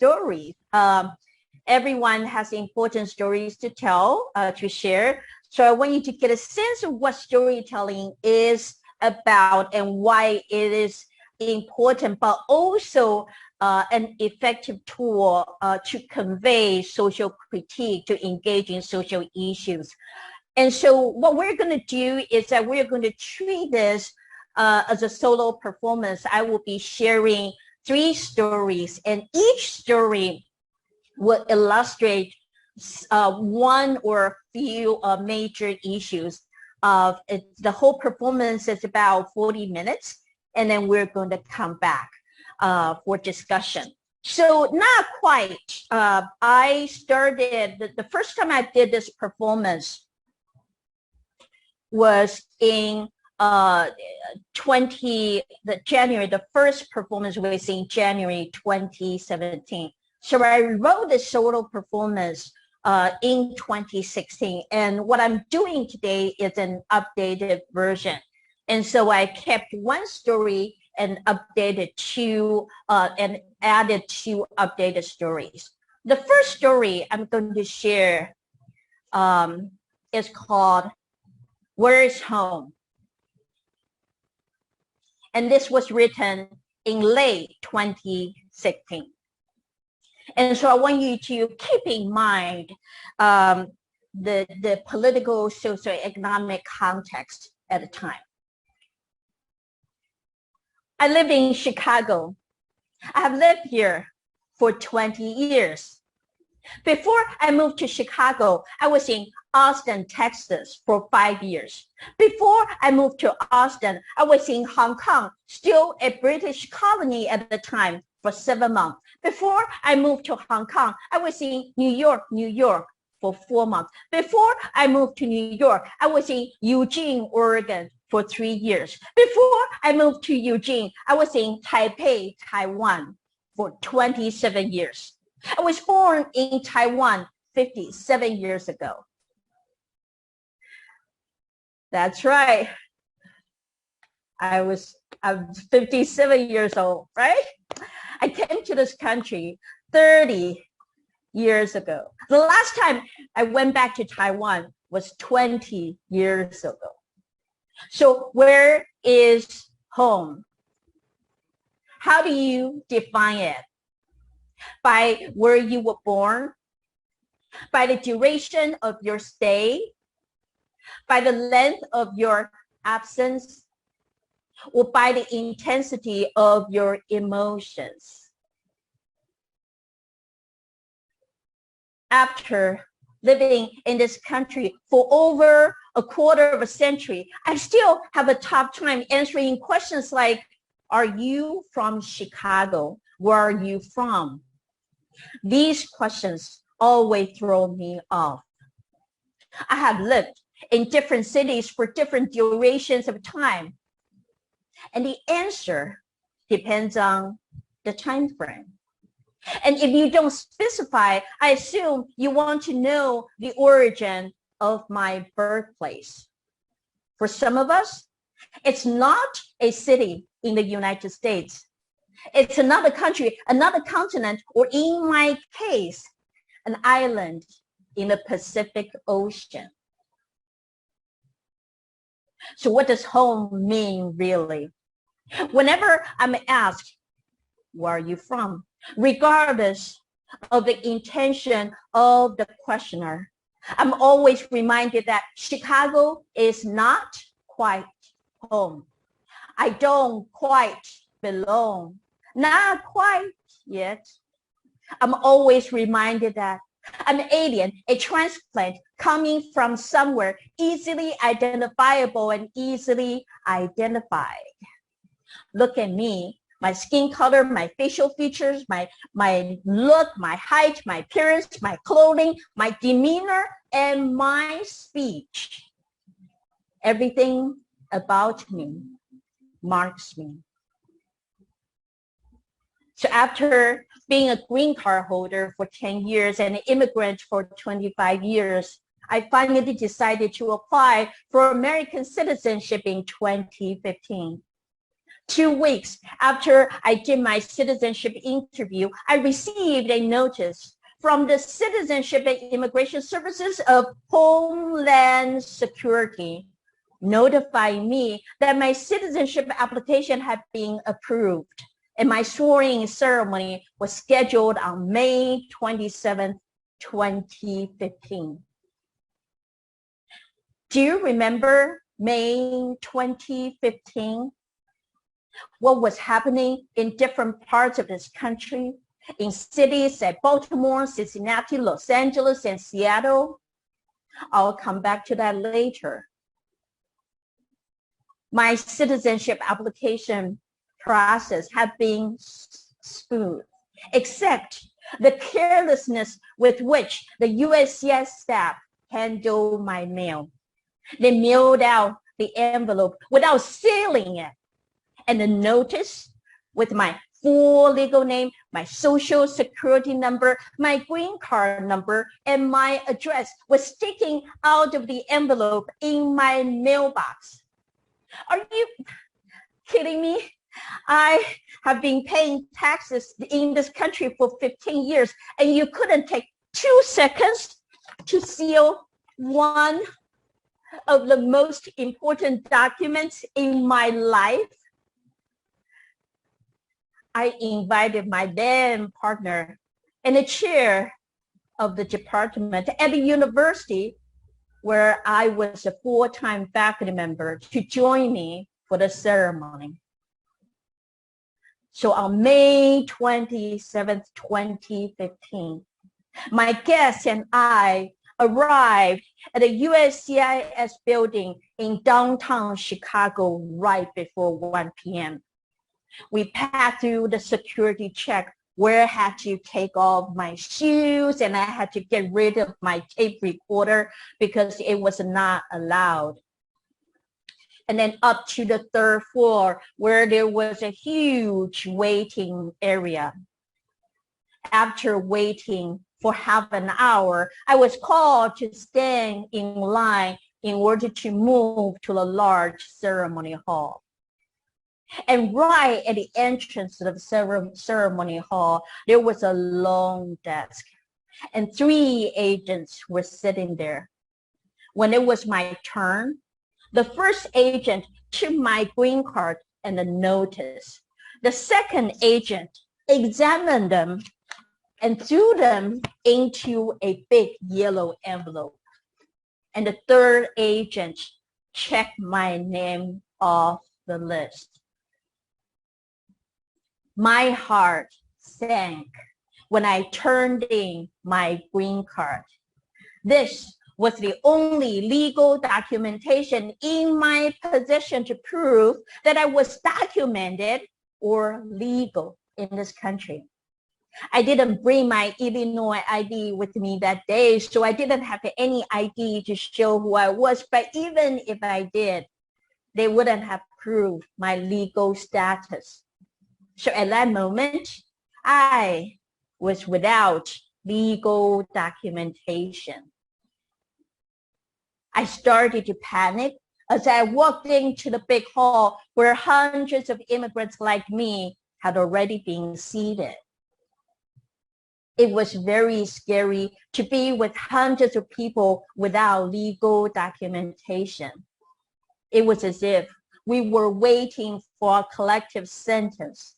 stories. Everyone has important stories to tell, to share. So I want you to get a sense of what storytelling is about and why it is important, but also an effective tool to convey social critique, to engage in social issues. And so what we're going to do is that we're going to treat this as a solo performance. I will be sharing 3 stories, and each story will illustrate one or a few major issues. The whole performance is about 40 minutes, and then we're going to come back for discussion. So not quite. I started, the first time I did this performance was in January. The first performance was in January 2017. So I wrote the solo performance in 2016. And what I'm doing today is an updated version. And so I kept one story and updated 2 and added 2 updated stories. The first story I'm going to share is called Where's Home? And this was written in late 2016. And so I want you to keep in mind the political, socioeconomic context at the time. I live in Chicago. I have lived here for 20 years. Before I moved to Chicago, I was in Austin, Texas for 5 years. Before I moved to Austin, I was in Hong Kong, still a British colony at the time, for 7 months. Before I moved to Hong Kong, I was in New York for 4 months. Before I moved to New York, I was in Eugene, Oregon for 3 years. Before I moved to Eugene, I was in Taipei, Taiwan for 27 years. I was born in Taiwan 57 years ago. That's right. I'm 57 years old, right? I came to this country 30 years ago. The last time I went back to Taiwan was 20 years ago. So where is home? How do you define it? By where you were born? By the duration of your stay? By the length of your absence? Or by the intensity of your emotions? After living in this country for over a quarter of a century, I still have a tough time answering questions like, are you from Chicago? Where are you from? These questions always throw me off. I have lived in different cities for different durations of time. And the answer depends on the time frame. And if you don't specify, I assume you want to know the origin of my birthplace. For some of us, it's not a city in the United States. It's another country, another continent, or in my case, an island in the Pacific Ocean. So what does home mean, really? Whenever I'm asked, where are you from? Regardless of the intention of the questioner, I'm always reminded that Chicago is not quite home. I don't quite belong. Not quite yet. I'm always reminded that I'm an alien, a transplant coming from somewhere easily identifiable and easily identified. Look at me, my skin color, my facial features, my look, my height, my appearance, my clothing, my demeanor, and my speech. Everything about me marks me. So after being a green card holder for 10 years and an immigrant for 25 years, I finally decided to apply for American citizenship in 2015. 2 weeks after I did my citizenship interview, I received a notice from the Citizenship and Immigration Services of Homeland Security notifying me that my citizenship application had been approved, and my swearing ceremony was scheduled on May 27th, 2015. Do you remember May 2015? What was happening in different parts of this country, in cities like Baltimore, Cincinnati, Los Angeles, and Seattle? I'll come back to that later. My citizenship application process had been smooth, except the carelessness with which the USCIS staff handled my mail. They mailed out the envelope without sealing it, and the notice with my full legal name, my social security number, my green card number, and my address was sticking out of the envelope in my mailbox. Are you kidding me? I have been paying taxes in this country for 15 years, and you couldn't take 2 seconds to seal one of the most important documents in my life? I invited my then partner and the chair of the department at the university where I was a full-time faculty member to join me for the ceremony. So on May 27th, 2015, my guests and I arrived at the USCIS building in downtown Chicago right before 1 p.m. We passed through the security check where I had to take off my shoes and I had to get rid of my tape recorder because it was not allowed. And then up to the 3rd floor where there was a huge waiting area. After waiting for half an hour, I was called to stand in line in order to move to a large ceremony hall. And right at the entrance of the ceremony hall, there was a long desk, and 3 agents were sitting there. When it was my turn, the first agent took my green card and the notice. The second agent examined them and threw them into a big yellow envelope. And the third agent checked my name off the list. My heart sank when I turned in my green card. This was the only legal documentation in my possession to prove that I was documented or legal in this country. I didn't bring my Illinois ID with me that day, so I didn't have any ID to show who I was, but even if I did, they wouldn't have proved my legal status. So at that moment, I was without legal documentation. I started to panic as I walked into the big hall where hundreds of immigrants like me had already been seated. It was very scary to be with hundreds of people without legal documentation. It was as if we were waiting for a collective sentence,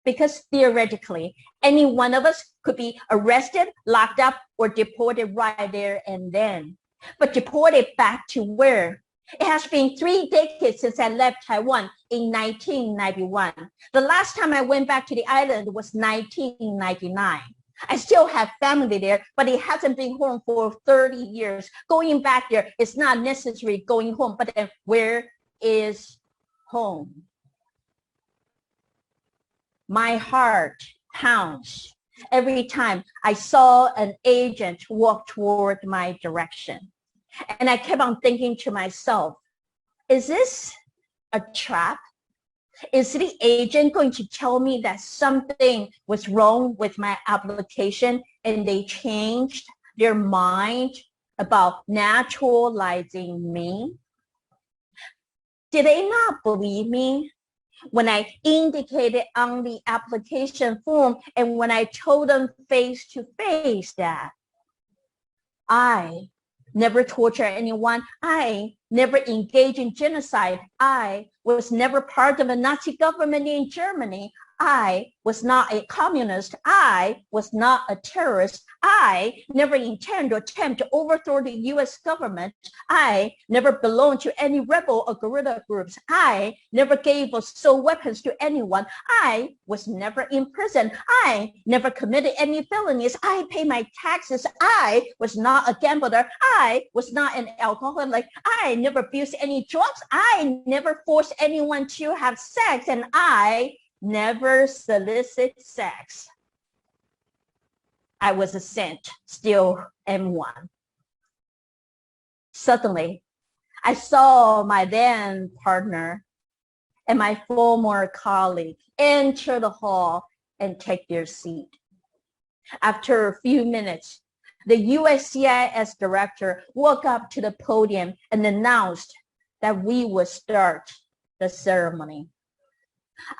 because theoretically, any one of us could be arrested, locked up, or deported right there and then. But deported back to where? It has been 3 decades since I left Taiwan in 1991. The last time I went back to the island was 1999. I still have family there, but it hasn't been home for 30 years. Going back there is not necessarily going home, but then where is home? My heart pounds every time I saw an agent walk toward my direction. And I kept on thinking to myself, is this a trap? Is the agent going to tell me that something was wrong with my application and they changed their mind about naturalizing me? Did they not believe me? when I indicated on the application form and when I told them face to face that I never torture anyone, I never engaged in genocide, I was never part of a Nazi government in Germany, I was not a communist, I was not a terrorist, I never intend or attempt to overthrow the US government, I never belonged to any rebel or guerrilla groups, I never gave or sold weapons to anyone, I was never in prison, I never committed any felonies, I pay my taxes, I was not a gambler, I was not an alcoholic, I never abused any drugs, I never forced anyone to have sex, and I never solicit sex. I was a saint, still am one. Suddenly, I saw my then partner and my former colleague enter the hall and take their seat. After a few minutes, the USCIS director walked up to the podium and announced that we would start the ceremony.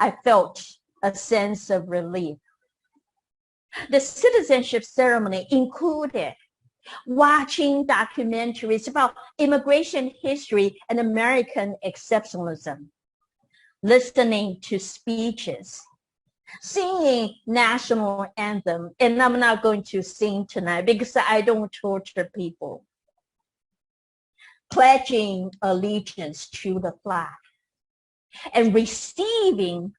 I felt a sense of relief. The citizenship ceremony included watching documentaries about immigration history and American exceptionalism, listening to speeches, singing national anthem, and I'm not going to sing tonight because I don't torture people, pledging allegiance to the flag, and receiving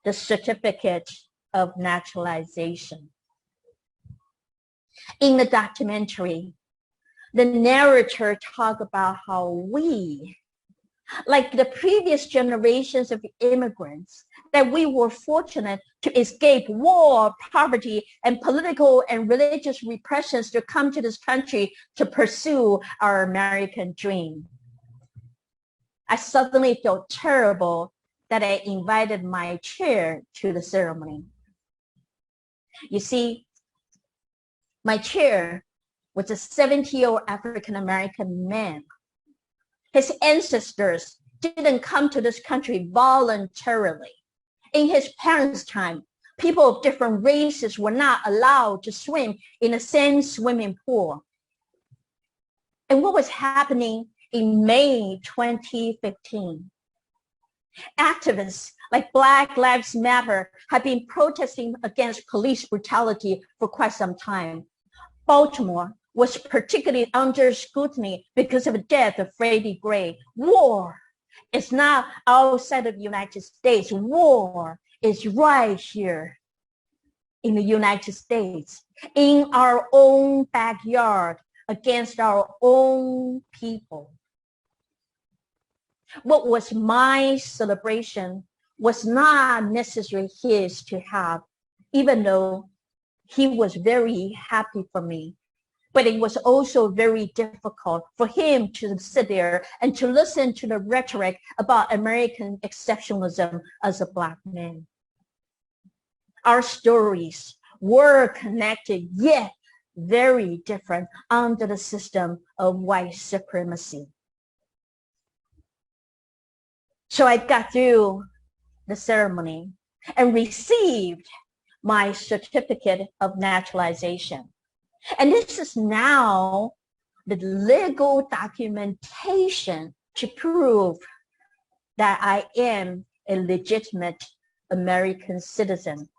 the certificate of naturalization. In the documentary, the narrator talked about how we, like the previous generations of immigrants, that we were fortunate to escape war, poverty, and political and religious repressions to come to this country to pursue our American dream. I suddenly felt terrible that I invited my chair to the ceremony. You see, my chair was a 70-year-old African-American man. His ancestors didn't come to this country voluntarily. In his parents' time, people of different races were not allowed to swim in the same swimming pool. And what was happening in May 2015? Activists like Black Lives Matter have been protesting against police brutality for quite some time. Baltimore was particularly under scrutiny because of the death of Freddie Gray. War is not outside of the United States. War is right here in the United States, in our own backyard, against our own people. What was my celebration was not necessarily his to have, even though he was very happy for me. But it was also very difficult for him to sit there and to listen to the rhetoric about American exceptionalism as a Black man. Our stories were connected, yet very different under the system of white supremacy. So I got through the ceremony and received my certificate of naturalization. And this is now the legal documentation to prove that I am a legitimate American citizen.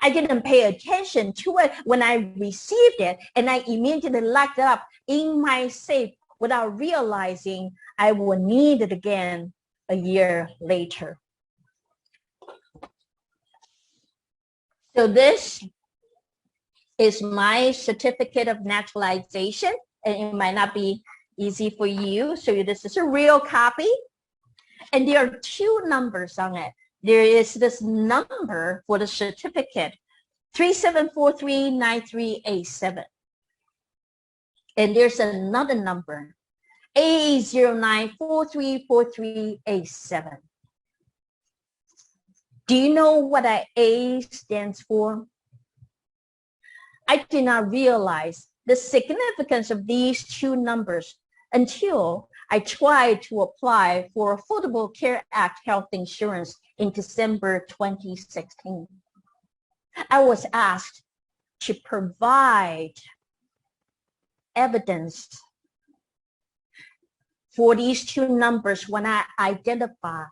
I didn't pay attention to it when I received it, and I immediately locked it up in my safe without realizing I would need it again a year later. So this is my certificate of naturalization, and it might not be easy for you. So this is a real copy, and there are two numbers on it. There is this number for the certificate, 37439387. And there's another number, A09434387. Do you know what that A stands for? I did not realize the significance of these two numbers until I tried to apply for Affordable Care Act health insurance in December 2016. I was asked to provide evidence for these two numbers when I identified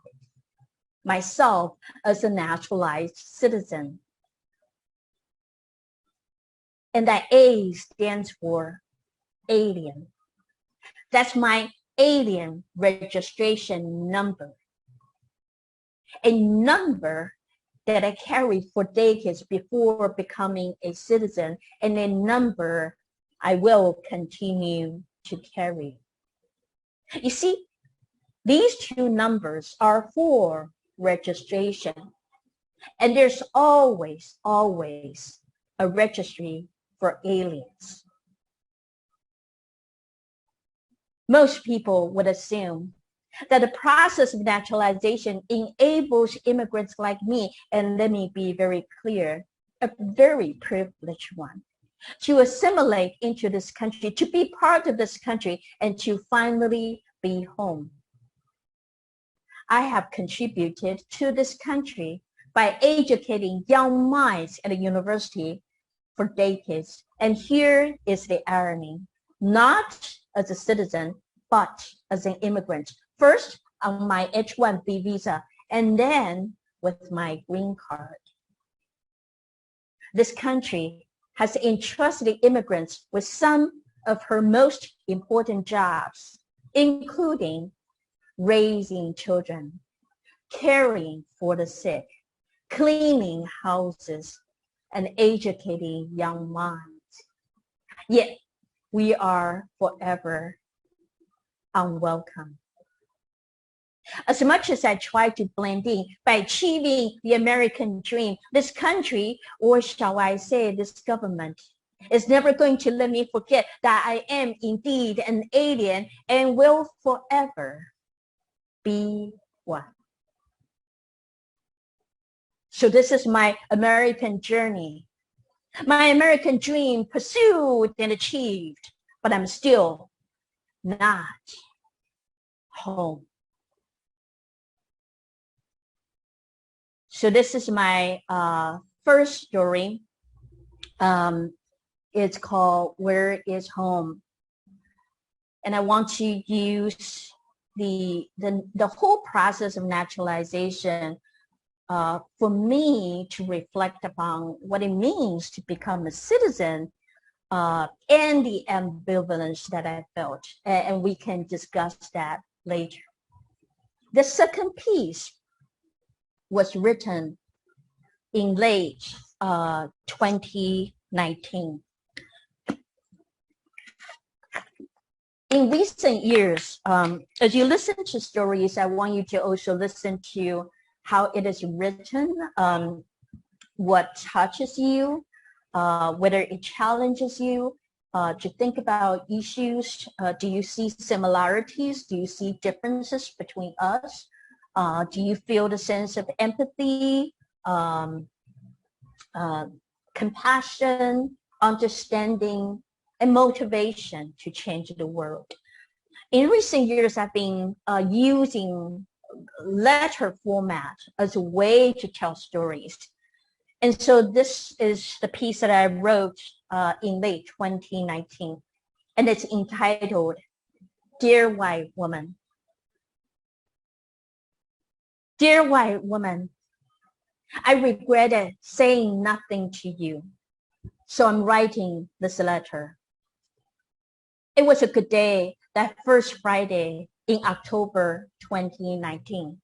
myself as a naturalized citizen. And that A stands for alien. That's my alien registration number. A number that I carried for decades before becoming a citizen, and a number I will continue to carry. You see, these two numbers are for registration, and there's always a registry for aliens. Most people would assume that the process of naturalization enables immigrants like me, and let me be very clear, a very privileged one, to assimilate into this country, to be part of this country, and to finally be home. I have contributed to this country by educating young minds at a university for decades. And here is the irony: not as a citizen, but as an immigrant. First on my H-1B visa, and then with my green card. This country has entrusted immigrants with some of her most important jobs, including raising children, caring for the sick, cleaning houses, and educating young minds. Yet we are forever unwelcome. As much as I try to blend in by achieving the American dream, this country, or shall I say this government, is never going to let me forget that I am indeed an alien and will forever be one. So this is my American journey, my American dream pursued and achieved, but I'm still not home. So this is my first story. It's called Where is Home? And I want to use the whole process of naturalization for me to reflect upon what it means to become a citizen and the ambivalence that I felt. And we can discuss that later. The second piece was written in late 2019. In recent years, as you listen to stories, I want you to also listen to how it is written, what touches you, whether it challenges you to think about issues. Do you see similarities? Do you see differences between us? Do you feel the sense of empathy, compassion, understanding, and motivation to change the world? In recent years, I've been using letter format as a way to tell stories. And so this is the piece that I wrote in late 2019, and it's entitled, Dear White Woman. Dear white woman, I regretted saying nothing to you, so I'm writing this letter. It was a good day, that first Friday in October 2019.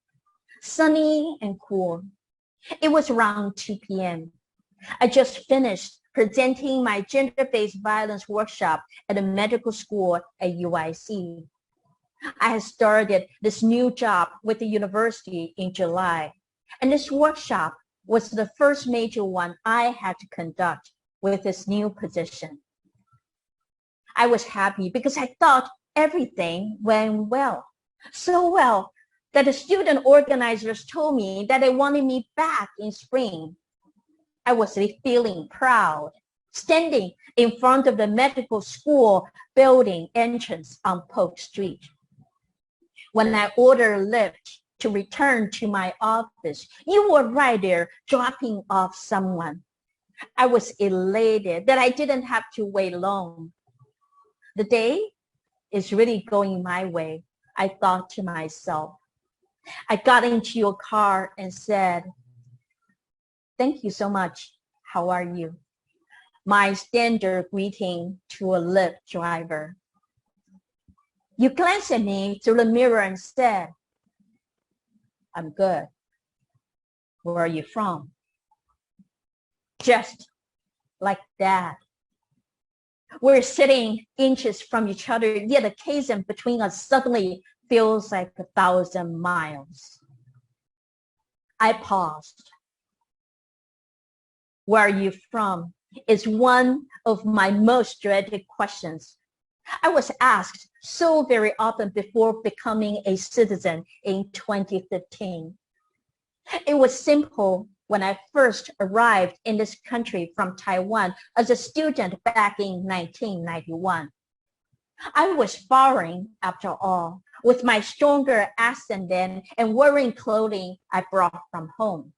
Sunny and cool. It was around 2 p.m. I just finished presenting my gender-based violence workshop at a medical school at UIC. I had started this new job with the university in July, and this workshop was the first major one I had to conduct with this new position. I was happy because I thought everything went well, so well that the student organizers told me that they wanted me back in spring. I was feeling proud, standing in front of the medical school building entrance on Polk Street. when I ordered a lift to return to my office, you were right there dropping off someone. I was elated that I didn't have to wait long. The day is really going my way, I thought to myself. I got into your car and said, thank you so much. How are you? My standard greeting to a Lyft driver. You glanced at me through the mirror and said, I'm good. Where are you from? Just like that. We're sitting inches from each other, yet the chasm between us suddenly feels like 1,000 miles. I paused. Where are you from? Is one of my most dreaded questions. I was asked so very often before becoming a citizen in 2015. It was simple when I first arrived in this country from Taiwan as a student back in 1991. I was foreign, after all, with my stronger accent then and wearing clothing I brought from home.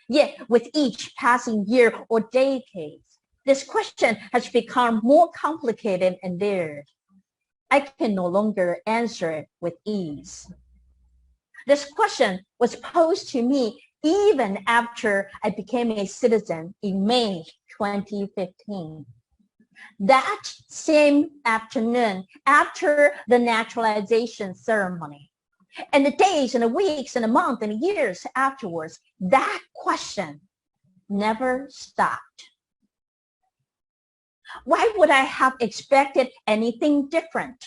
Yet with each passing year or decade, this question has become more complicated and layered. I can no longer answer it with ease. This question was posed to me even after I became a citizen in May 2015. That same afternoon, after the naturalization ceremony, and the days and the weeks and the months and the years afterwards, that question never stopped. Why would I have expected anything different?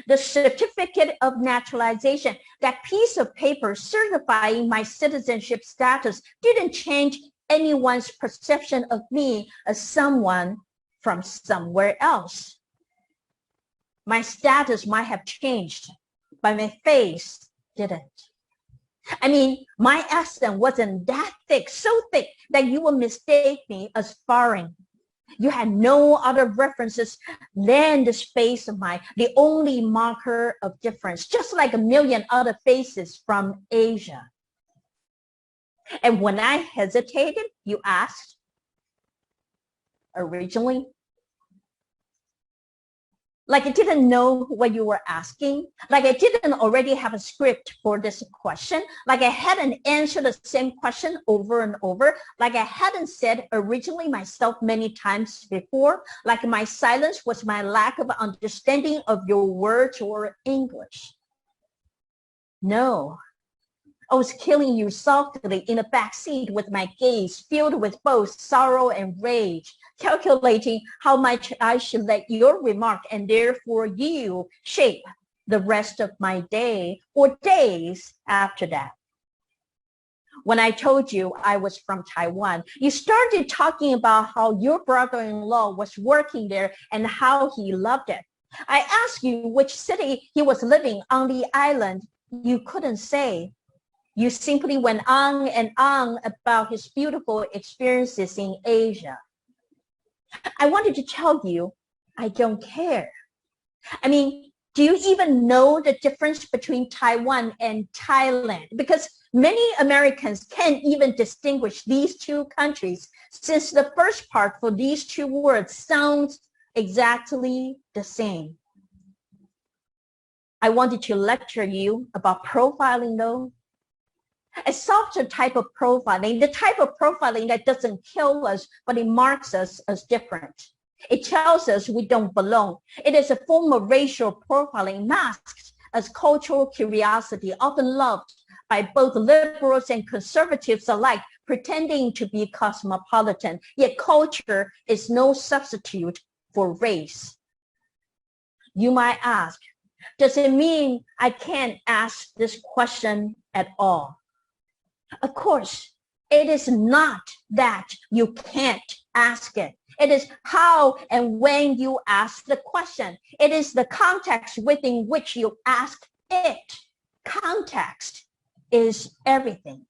The certificate of naturalization, that piece of paper certifying my citizenship status, didn't change anyone's perception of me as someone from somewhere else. My status might have changed, but my face didn't. I mean, my accent wasn't that thick, so thick that you would mistake me as foreign. You had no other references than this face of mine, the only marker of difference, just like a million other faces from Asia. And when I hesitated, you asked, originally, like I didn't know what you were asking, like I didn't already have a script for this question, like I hadn't answered the same question over and over, like I hadn't said originally myself many times before, like my silence was my lack of understanding of your words or English. No, I was killing you softly in the back seat with my gaze filled with both sorrow and rage, calculating how much I should let your remark and therefore you shape the rest of my day or days after that. When I told you I was from Taiwan, you started talking about how your brother-in-law was working there and how he loved it. I asked you which city he was living on the island. You couldn't say. You simply went on and on about his beautiful experiences in Asia. I wanted to tell you, I don't care. I mean, do you even know the difference between Taiwan and Thailand? Because many Americans can't even distinguish these two countries since the first part for these two words sounds exactly the same. I wanted to lecture you about profiling though. A softer type of profiling, the type of profiling that doesn't kill us, but it marks us as different. It tells us we don't belong. It is a form of racial profiling masked as cultural curiosity, often loved by both liberals and conservatives alike, pretending to be cosmopolitan. Yet culture is no substitute for race. You might ask, does it mean I can't ask this question at all? Of course, it is not that you can't ask it. It is how and when you ask the question. It is the context within which you ask it. Context is everything.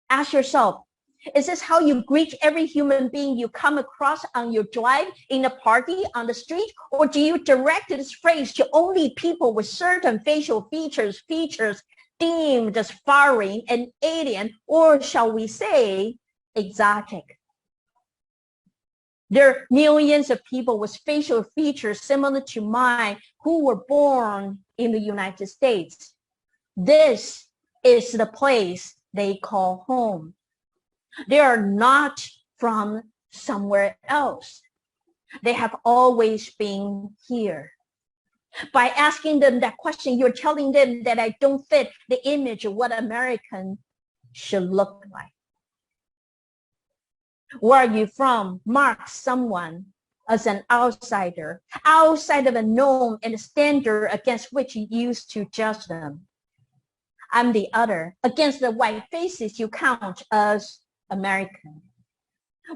Ask yourself, Is this how you greet every human being you come across on your drive, in a party, on the street? Or do you direct this phrase to only people with certain facial features deemed as foreign and alien, or shall we say, exotic? There are millions of people with facial features similar to mine who were born in the United States. This is the place they call home. They are not from somewhere else. They have always been here. By asking them that question, you're telling them that I don't fit the image of what American should look like. Where are you from marks someone as an outsider, outside of a norm and a standard against which you used to judge them. I'm the other. Against the white faces you count as American.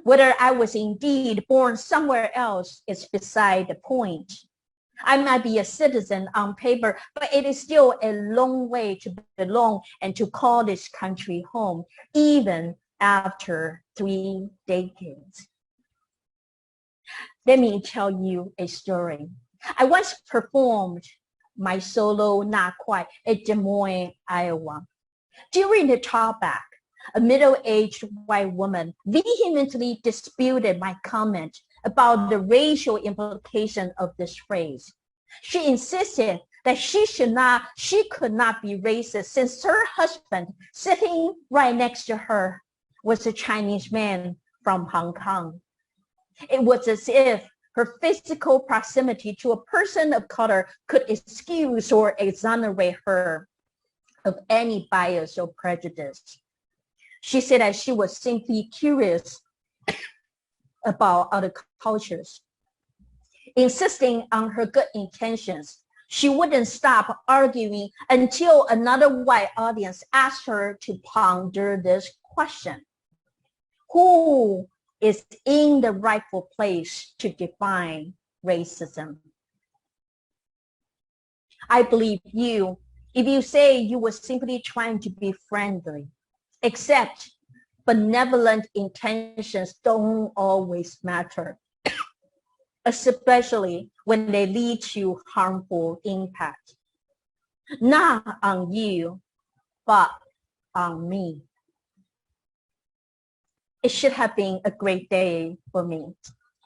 Whether I was indeed born somewhere else is beside the point. I might be a citizen on paper, but it is still a long way to belong and to call this country home, even after 3 decades. Let me tell you a story. I once performed my solo Not Quite at Des Moines, Iowa. During the talkback, a middle-aged white woman vehemently disputed my comment about the racial implication of this phrase. She insisted that she could not be racist since her husband, sitting right next to her, was a Chinese man from Hong Kong. It was as if her physical proximity to a person of color could excuse or exonerate her of any bias or prejudice. She said that she was simply curious about other cultures. Insisting on her good intentions, she wouldn't stop arguing until another white audience asked her to ponder this question. Who is in the rightful place to define racism? I believe you if you say you were simply trying to be friendly, except benevolent intentions don't always matter, especially when they lead to harmful impact. Not on you, but on me. It should have been a great day for me.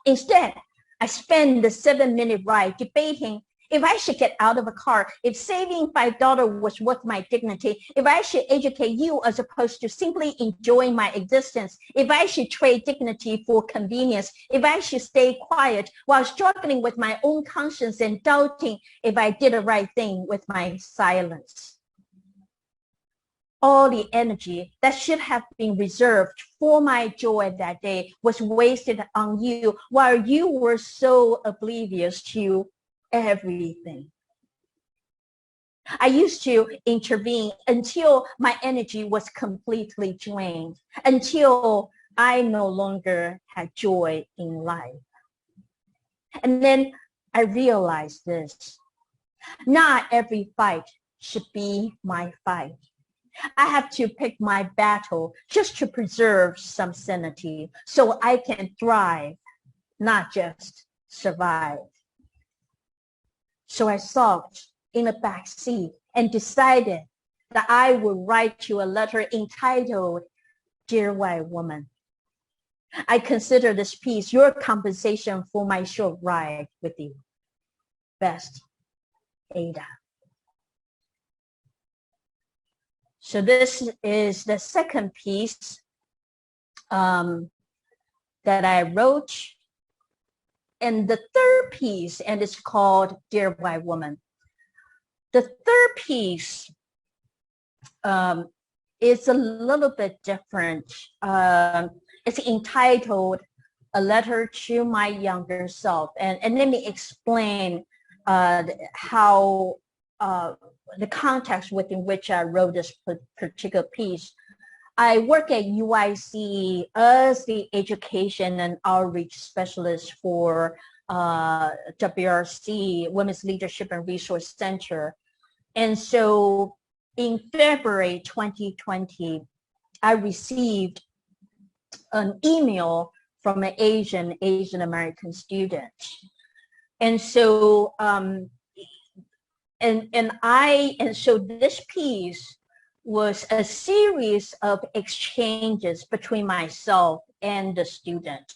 Instead, I spent the 7-minute ride debating if I should get out of a car, if saving $5 was worth my dignity, if I should educate you as opposed to simply enjoying my existence, if I should trade dignity for convenience, if I should stay quiet while struggling with my own conscience and doubting if I did the right thing with my silence. All the energy that should have been reserved for my joy that day was wasted on you while you were so oblivious to everything. I used to intervene until my energy was completely drained, until I no longer had joy in life. And then I realized this. Not every fight should be my fight. I have to pick my battle just to preserve some sanity so I can thrive, not just survive. So I sulked in the back seat and decided that I would write you a letter entitled, Dear White Woman. I consider this piece your compensation for my short ride with you. Best, Ada. So this is the second piece that I wrote. And the third piece, and it's called Dear White Woman. The third piece is a little bit different. It's entitled A Letter to My Younger Self. And let me explain how the context within which I wrote this particular piece. I work at UIC as the education and outreach specialist for WRC, Women's Leadership and Resource Center. And so in February 2020, I received an email from an Asian American student. And so, so this piece was a series of exchanges between myself and the student.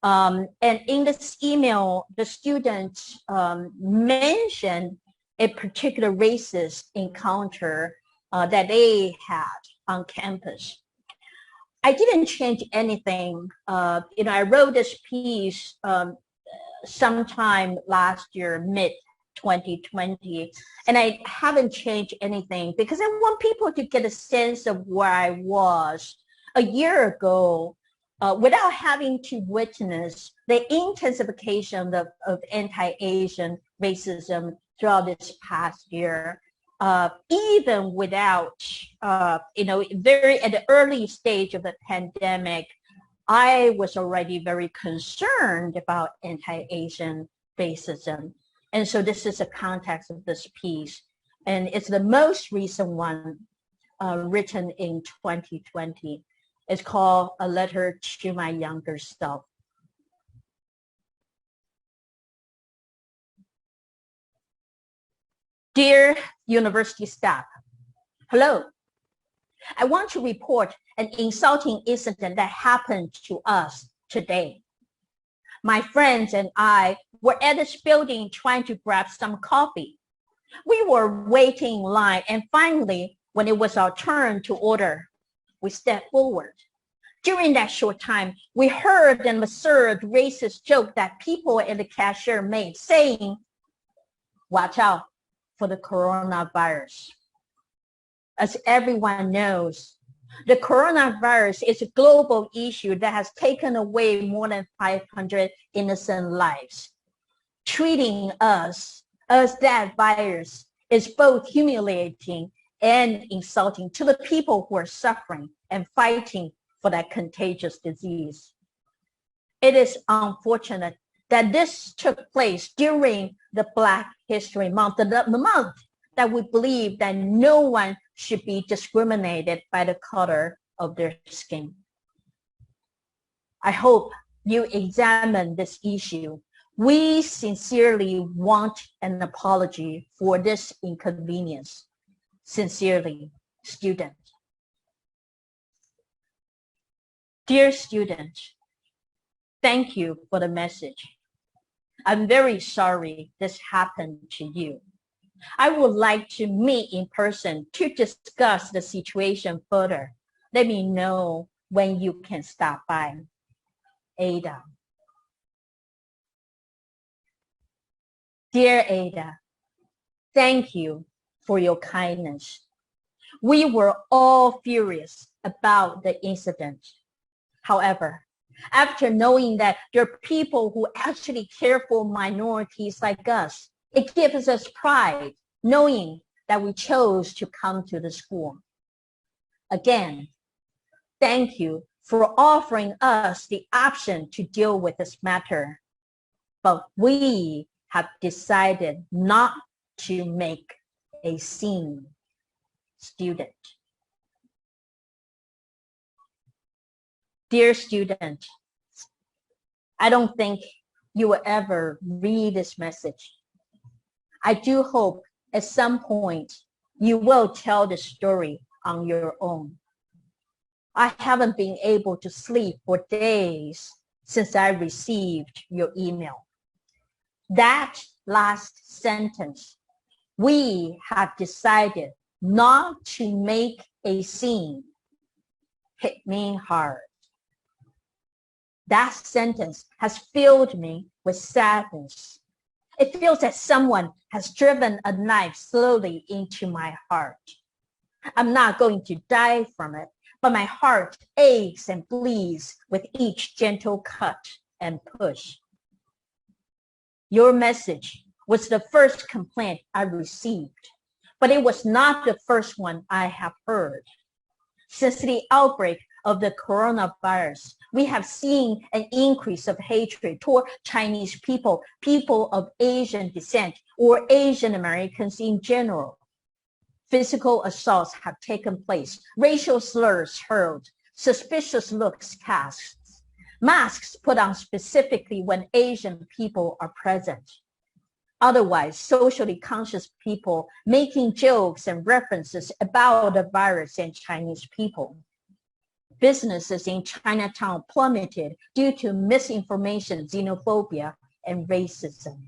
And in this email, the student mentioned a particular racist encounter that they had on campus. I didn't change anything. I wrote this piece sometime last year, mid 2020, and I haven't changed anything because I want people to get a sense of where I was a year ago without having to witness the intensification of anti-Asian racism throughout this past year. Even without, very at the early stage of the pandemic, I was already very concerned about anti-Asian racism. And so this is the context of this piece. And it's the most recent one written in 2020. It's called A Letter to My Younger Self. Dear university staff, hello. I want to report an insulting incident that happened to us today. My friends and I were at this building trying to grab some coffee. We were waiting in line, and finally, when it was our turn to order, we stepped forward. During that short time, we heard an absurd racist joke that people at the cashier made, saying, "Watch out for the coronavirus." As everyone knows, the coronavirus is a global issue that has taken away more than 500 innocent lives. Treating us as that virus is both humiliating and insulting to the people who are suffering and fighting for that contagious disease. It is unfortunate that this took place during the Black History Month, the month that we believe that no one should be discriminated by the color of their skin. I hope you examine this issue. We sincerely want an apology for this inconvenience. Sincerely, student. Dear student, thank you for the message. I'm very sorry this happened to you. I would like to meet in person to discuss the situation further. Let me know when you can stop by. Ada. Dear Ada, thank you for your kindness. We were all furious about the incident. However, after knowing that there are people who actually care for minorities like us, it gives us pride knowing that we chose to come to the school. Again, thank you for offering us the option to deal with this matter. But we have decided not to make a scene. Student. Dear student, I don't think you will ever read this message. I do hope at some point you will tell the story on your own. I haven't been able to sleep for days since I received your email. That last sentence, we have decided not to make a scene, hit me hard. That sentence has filled me with sadness. It feels that someone has driven a knife slowly into my heart. I'm not going to die from it, but my heart aches and bleeds with each gentle cut and push. Your message was the first complaint I received, but it was not the first one I have heard. Since the outbreak of the coronavirus, we have seen an increase of hatred toward Chinese people, people of Asian descent, or Asian Americans in general. Physical assaults have taken place, racial slurs hurled, suspicious looks cast, masks put on specifically when Asian people are present. Otherwise, socially conscious people making jokes and references about the virus and Chinese people. Businesses in Chinatown plummeted due to misinformation, xenophobia, and racism.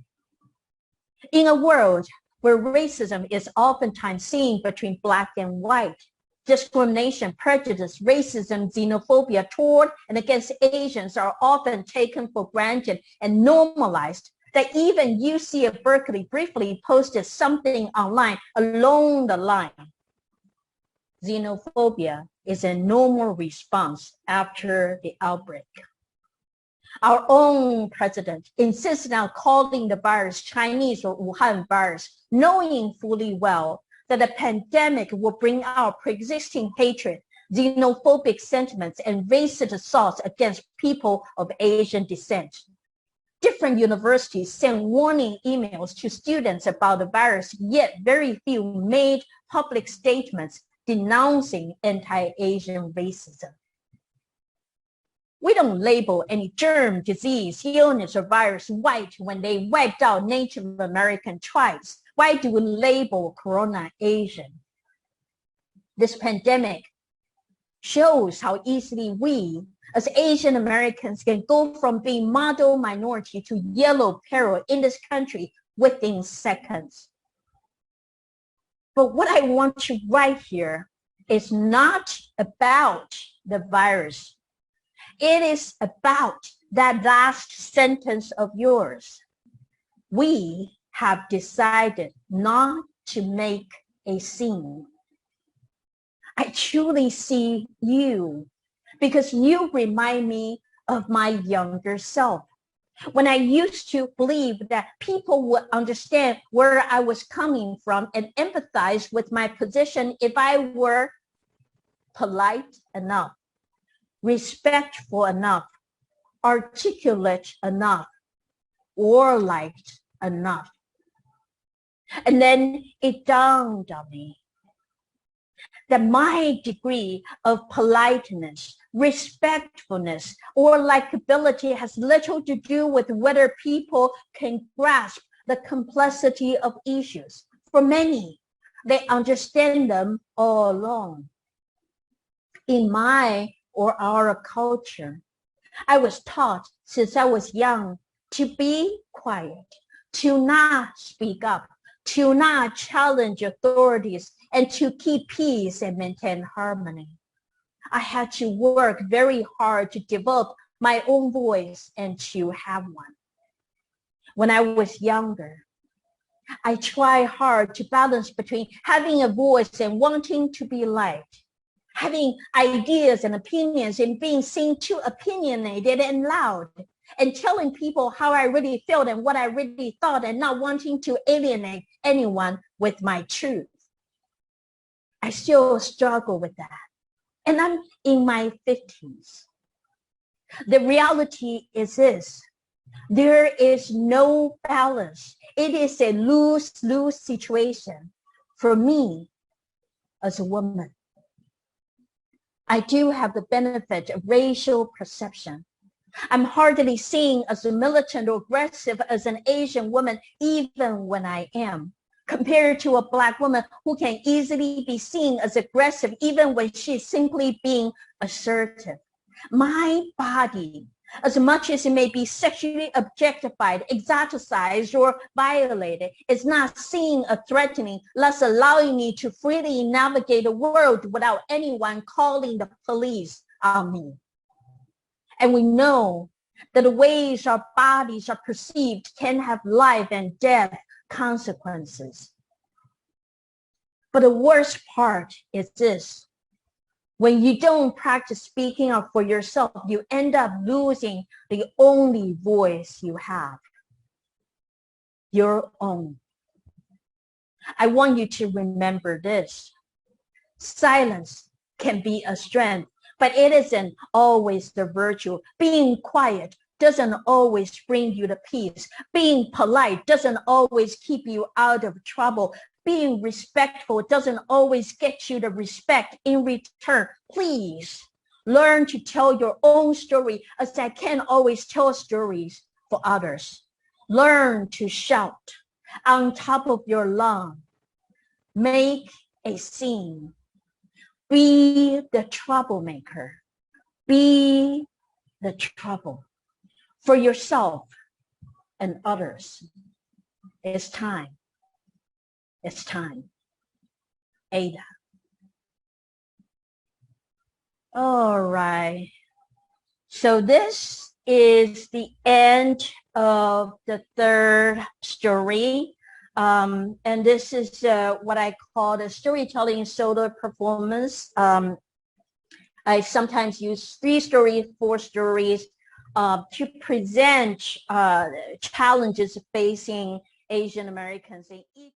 In a world where racism is oftentimes seen between Black and white, discrimination, prejudice, racism, xenophobia toward and against Asians are often taken for granted and normalized, that even UC of Berkeley briefly posted something online along the line. Xenophobia is a normal response after the outbreak. Our own president insisted on calling the virus Chinese or Wuhan virus, knowing fully well that the pandemic will bring out pre-existing hatred, xenophobic sentiments, and racist assaults against people of Asian descent. Different universities sent warning emails to students about the virus, yet very few made public statements denouncing anti-Asian racism. We don't label any germ, disease, illness, or virus white when they wiped out Native American tribes. Why do we label Corona Asian? This pandemic shows how easily we, as Asian Americans, can go from being model minority to yellow peril in this country within seconds. But what I want to write here is not about the virus. It is about that last sentence of yours. We have decided not to make a scene. I truly see you because you remind me of my younger self. When I used to believe that people would understand where I was coming from and empathize with my position if I were polite enough, respectful enough, articulate enough, or liked enough. And then it dawned on me that my degree of politeness, respectfulness, or likability has little to do with whether people can grasp the complexity of issues. For many, they understand them all along. In my or our culture, I was taught since I was young to be quiet, to not speak up, to not challenge authorities, and to keep peace and maintain harmony. I had to work very hard to develop my own voice and to have one. When I was younger, I tried hard to balance between having a voice and wanting to be liked, having ideas and opinions and being seen too opinionated and loud, and telling people how I really felt and what I really thought and not wanting to alienate anyone with my truth. I still struggle with that. And I'm in my 50s. The reality is this: there is no balance. It is a lose-lose situation for me as a woman. I do have the benefit of racial perception. I'm hardly seen as a militant or aggressive as an Asian woman, even when I am, compared to a Black woman who can easily be seen as aggressive even when she's simply being assertive. My body, as much as it may be sexually objectified, exoticized, or violated, is not seen as threatening, thus allowing me to freely navigate the world without anyone calling the police on me. And we know that the ways our bodies are perceived can have life and death consequences. But the worst part is this: when you don't practice speaking up for yourself, you end up losing the only voice you have, your own. I want you to remember this: silence can be a strength, but it isn't always the virtue. Being quiet doesn't always bring you the peace. Being polite doesn't always keep you out of trouble. Being respectful doesn't always get you the respect in return. Please Learn to tell your own story, as I can't always tell stories for others. Learn to shout on top of your lung. Make a scene. Be the troublemaker. Be the trouble for yourself and others. It's time. It's time. Ada. All right. So this is the end of the third story. And this is what I call the storytelling solo performance. I sometimes use 3 stories, 4 stories to present challenges facing Asian Americans in each